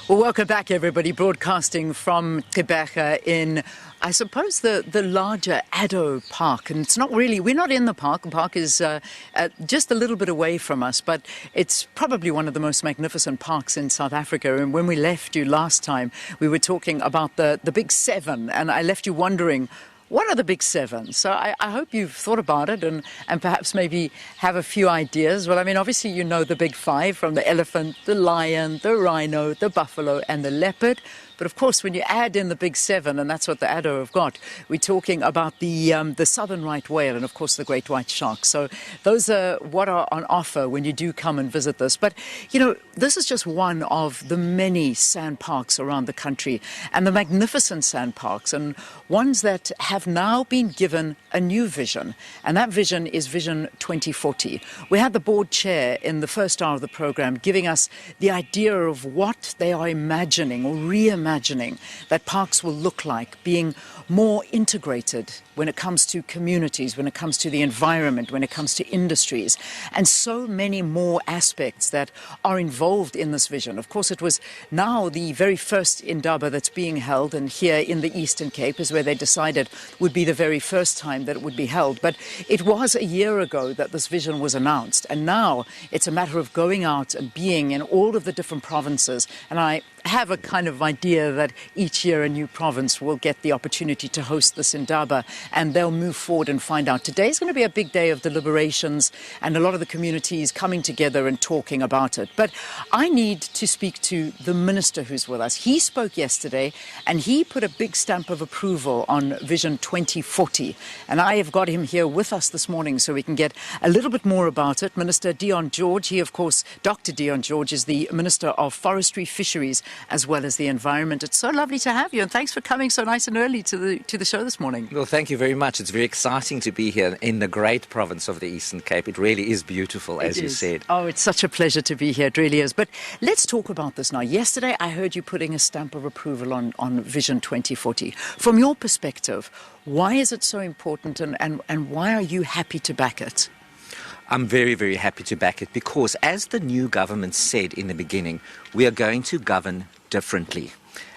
Well, welcome back, everybody. Broadcasting from Gqeberha in, I suppose, the larger Addo Park. And it's not really, we're not in the park. The park is just a little bit away from us, but it's probably one of the most magnificent parks in South Africa. And when we left you last time, we were talking about the Big Seven, and I left you wondering, what are the Big Seven? So I hope you've thought about it and perhaps maybe have a few ideas. Well, I mean, obviously, you know the Big Five, from the elephant, the lion, the rhino, the buffalo, and the leopard. But of course, when you add in the Big Seven, and that's what the Addo have got, we're talking about the southern right whale and, of course, the great white shark. So those are what are on offer when you do come and visit this. But, you know, this is just one of the many SANParks around the country, and the magnificent SANParks, and ones that have now been given a new vision. And that vision is Vision 2040. We had the board chair in the first hour of the program giving us the idea of what they are imagining or reimagining that parks will look like, being more integrated when it comes to communities, when it comes to the environment, when it comes to industries, and so many more aspects that are involved in this vision. Of course, it was now the very first Indaba that's being held, and here in the Eastern Cape is where they decided would be the very first time that it would be held. But it was a year ago that this vision was announced, and now it's a matter of going out and being in all of the different provinces. And I have a kind of idea that each year a new province will get the opportunity to host this Indaba, and they'll move forward and find out. Today's going to be a big day of deliberations and a lot of the communities coming together and talking about it. But I need to speak to the minister who's with us. He spoke yesterday and he put a big stamp of approval on Vision 2040. And I have got him here with us this morning so we can get a little bit more about it. Minister Dion George, he of course, Dr. Dion George is the Minister of Forestry, Fisheries, as well as the Environment. It's so lovely to have you, and thanks for coming so nice and early to the show this morning. Well, thank you very much. It's very exciting to be here in the great province of the Eastern Cape. It really is beautiful, as you said. Oh, it's such a pleasure to be here. It really is. But let's talk about this now. Yesterday, I heard you putting a stamp of approval on Vision 2040. From your perspective, why is it so important, and why are you happy to back it? I'm very, very happy to back it because, as the new government said in the beginning, we are going to govern differently.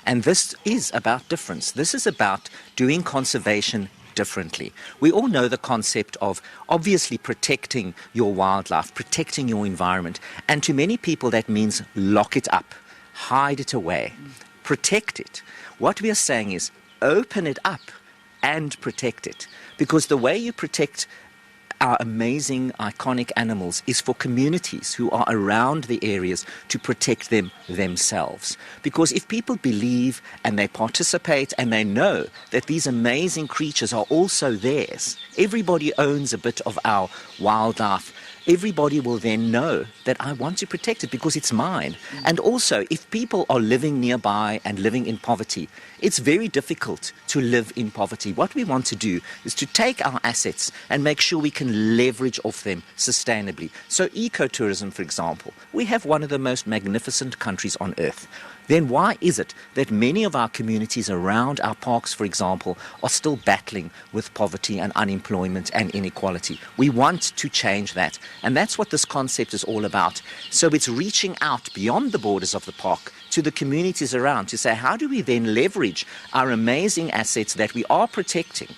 And this is about difference. This is about doing conservation differently. We all know the concept of obviously protecting your wildlife, protecting your environment. And to many people, that means lock it up, hide it away, protect it. What we are saying is open it up and protect it. Because the way you protect our amazing, iconic animals is for communities who are around the areas to protect them themselves. Because if people believe and they participate and they know that these amazing creatures are also theirs, everybody owns a bit of our wildlife. Everybody will then know that I want to protect it because it's mine. And also, if people are living nearby and living in poverty, it's very difficult to live in poverty. What we want to do is to take our assets and make sure we can leverage off them sustainably. So ecotourism, for example, we have one of the most magnificent countries on earth. Then why is it that many of our communities around our parks, for example, are still battling with poverty and unemployment and inequality? We want to change that. And that's what this concept is all about. So it's reaching out beyond the borders of the park to the communities around to say, how do we then leverage our amazing assets that we are protecting?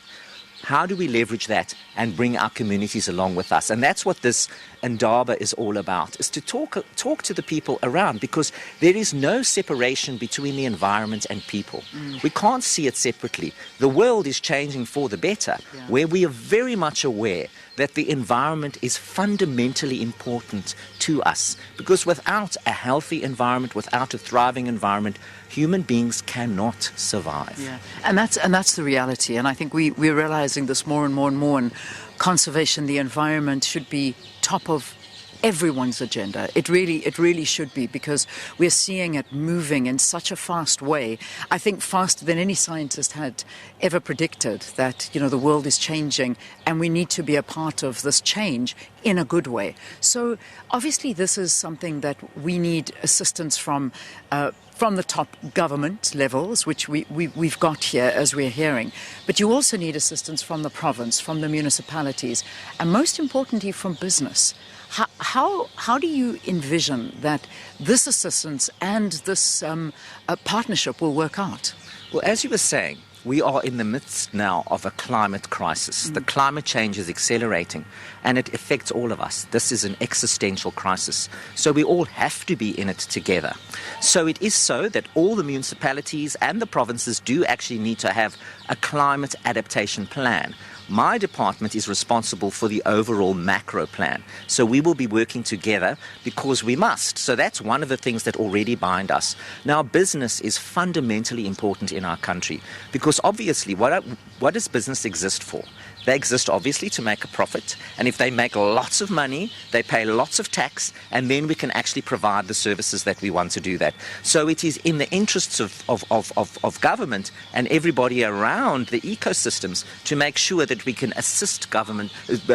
How do we leverage that and bring our communities along with us? And that's what this Indaba is all about, is to talk to the people around, because there is no separation between the environment and people. We can't see it separately. The world is changing for the better, where we are very much aware that the environment is fundamentally important to us, because without a healthy environment, without a thriving environment, human beings cannot survive. Yeah, and that's the reality. And I think we're realizing this more and more and more. And conservation, the environment, should be top of everyone's agenda. It really should be, because we're seeing it moving in such a fast way. I think faster than any scientist had ever predicted, that, you know, the world is changing and we need to be a part of this change in a good way. So obviously this is something that we need assistance from from the top government levels, which we've got here, as we're hearing. But you also need assistance from the province, from the municipalities, and most importantly, from business. How do you envision that this assistance and this partnership will work out? Well, as you were saying, we are in the midst now of a climate crisis. The climate change is accelerating and it affects all of us. This is an existential crisis. So we all have to be in it together. So it is so that all the municipalities and the provinces do actually need to have a climate adaptation plan. My department is responsible for the overall macro plan. So we will be working together because we must. So that's one of the things that already bind us. Now, business is fundamentally important in our country because obviously what does business exist for? They exist obviously to make a profit, and if they make lots of money, they pay lots of tax, and then we can actually provide the services that we want to do that. So it is in the interests of government and everybody around the ecosystems to make sure that we can assist government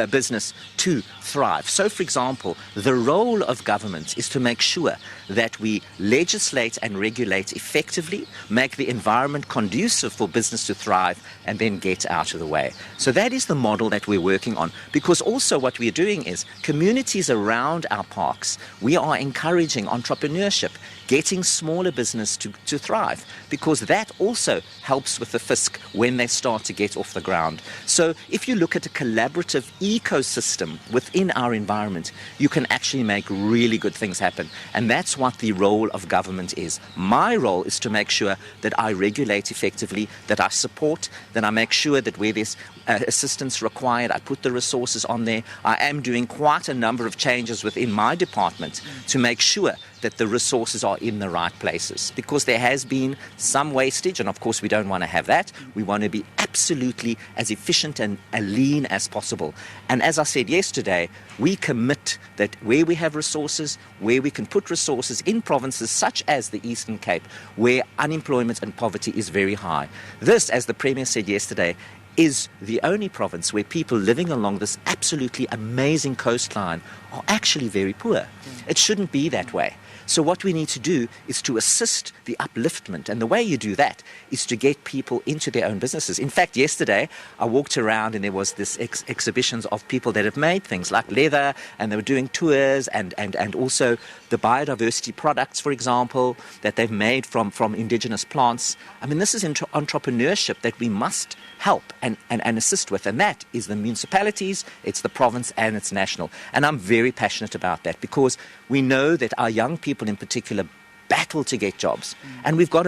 business to thrive. So, for example, the role of government is to make sure that we legislate and regulate effectively, make the environment conducive for business to thrive, and then get out of the way. So that is the model that we're working on, because also what we're doing is communities around our parks, we are encouraging entrepreneurship, getting smaller business to thrive, because that also helps with the fisc when they start to get off the ground. So if you look at a collaborative ecosystem within our environment, you can actually make really good things happen. And that's what the role of government is. My role is to make sure that I regulate effectively, that I support, that I make sure that where there's assistance required, I put the resources on there. I am doing quite a number of changes within my department to make sure that the resources are in the right places, because there has been some wastage, and of course we don't want to have that. We want to be absolutely as efficient and lean as possible. And as I said yesterday, we commit that where we have resources, where we can put resources in provinces such as the Eastern Cape, where unemployment and poverty is very high. This, as the Premier said yesterday, is the only province where people living along this absolutely amazing coastline are actually very poor. It shouldn't be that way. So what we need to do is to assist the upliftment. And the way you do that is to get people into their own businesses. In fact, yesterday I walked around and there was this exhibitions of people that have made things like leather, and they were doing tours and also the biodiversity products, for example, that they've made from indigenous plants. I mean, this is entrepreneurship that we must help and assist with. And that is the municipalities, it's the province, and it's national. And I'm very passionate about that, because we know that our young people in particular battle to get jobs. And we've got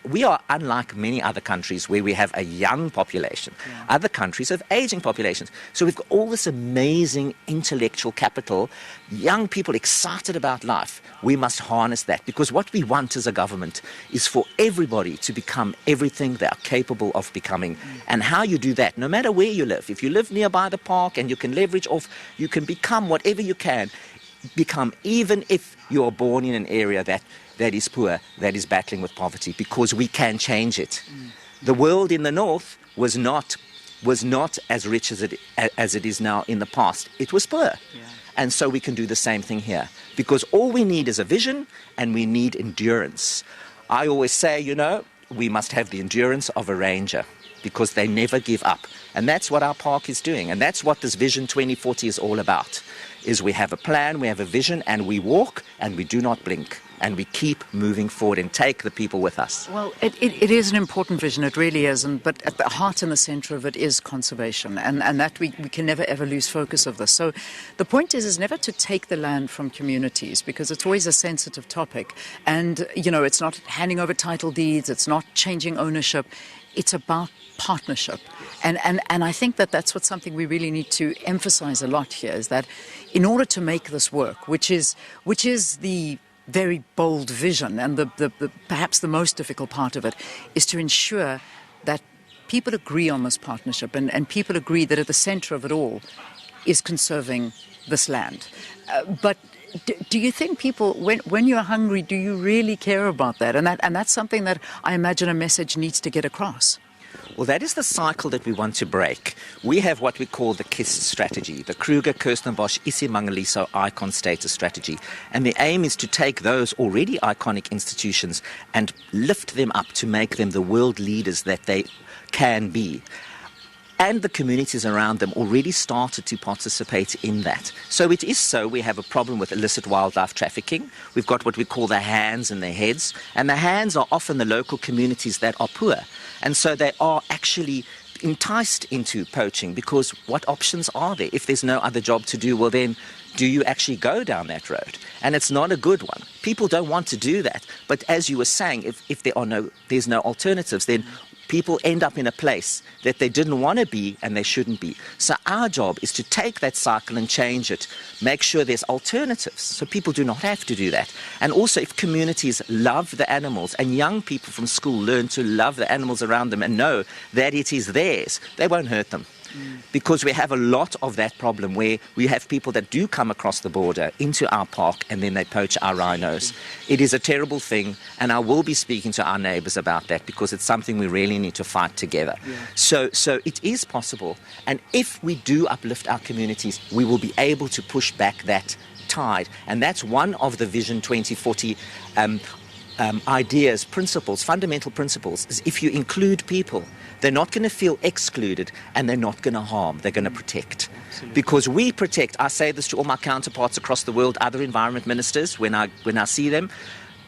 we are unlike many other countries where we have a young population. Other countries have aging populations. So we've got all this amazing intellectual capital, young people excited about life. We must harness that, because what we want as a government is for everybody to become everything they are capable of becoming. And how you do that, no matter where you live, if you live nearby the park and you can leverage off, you can become whatever you can become, even if you're born in an area that is poor, that is battling with poverty, because we can change it. The world in the north was not as rich as it is now in the past. It was poor. And so we can do the same thing here, because all we need is a vision and we need endurance. I always say, we must have the endurance of a ranger, because they never give up. And that's what our park is doing. And that's what this Vision 2040 is all about, is we have a plan, we have a vision, and we walk and we do not blink. And we keep moving forward and take the people with us. Well, it is an important vision, it really is. But at the heart and the centre of it is conservation. And that we can never, ever lose focus of this. So the point is never to take the land from communities, because it's always a sensitive topic. And, it's not handing over title deeds, it's not changing ownership. It's about partnership. And I think that's something we really need to emphasize a lot here, is that in order to make this work, which is the very bold vision, and the perhaps the most difficult part of it, is to ensure that people agree on this partnership, and people agree that at the center of it all is conserving this land. But do you think people, when you're hungry, do you really care about that? And that's something that I imagine a message needs to get across. Well, that is the cycle that we want to break. We have what we call the KISS strategy, the Kruger, Kirstenbosch, Isimangaliso icon status strategy. And the aim is to take those already iconic institutions and lift them up to make them the world leaders that they can be. And the communities around them already started to participate in that. So it is so. We have a problem with illicit wildlife trafficking. We've got what we call the hands and the heads. And the hands are often the local communities that are poor. And so they are actually enticed into poaching because what options are there? If there's no other job to do, well then, do you actually go down that road? And it's not a good one. People don't want to do that. But as you were saying, if there's no alternatives, then people end up in a place that they didn't want to be and they shouldn't be. So our job is to take that cycle and change it, make sure there's alternatives so people do not have to do that. And also if communities love the animals and young people from school learn to love the animals around them and know that it is theirs, they won't hurt them. Because we have a lot of that problem where we have people that do come across the border into our park and then they poach our rhinos. It is a terrible thing, and I will be speaking to our neighbours about that because it's something we really need to fight together. So it is possible, and if we do uplift our communities, we will be able to push back that tide, and that's one of the Vision 2040 ideas, principles, fundamental principles, is if you include people, they're not going to feel excluded and they're not going to harm, they're going to protect. Absolutely. Because we protect, I say this to all my counterparts across the world, other environment ministers, when I see them,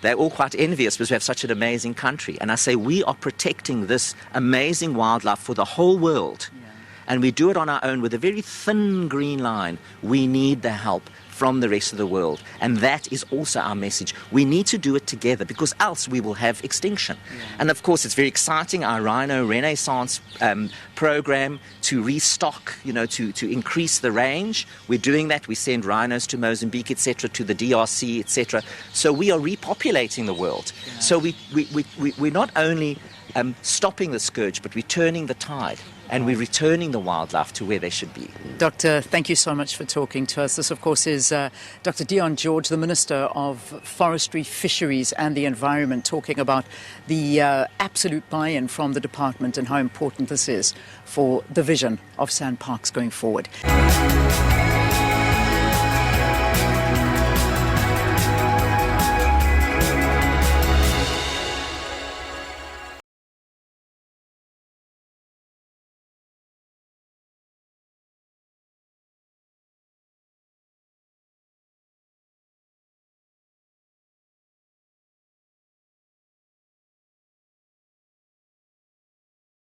they're all quite envious because we have such an amazing country. And I say we are protecting this amazing wildlife for the whole world. Yeah. And we do it on our own with a very thin green line. We need the help from the rest of the world. And that is also our message. We need to do it together because else we will have extinction. Yeah. And of course, it's very exciting, our Rhino Renaissance program to restock, to increase the range. We're doing that. We send rhinos to Mozambique, etc., to the DRC, etc. So we are repopulating the world. Yeah. So we're not only stopping the scourge, but we're turning the tide. And we're returning the wildlife to where they should be. Doctor, thank you so much for talking to us. This, of course, is Dr. Dion George, the Minister of Forestry, Fisheries and the Environment, talking about the absolute buy-in from the department and how important this is for the vision of SANParks going forward.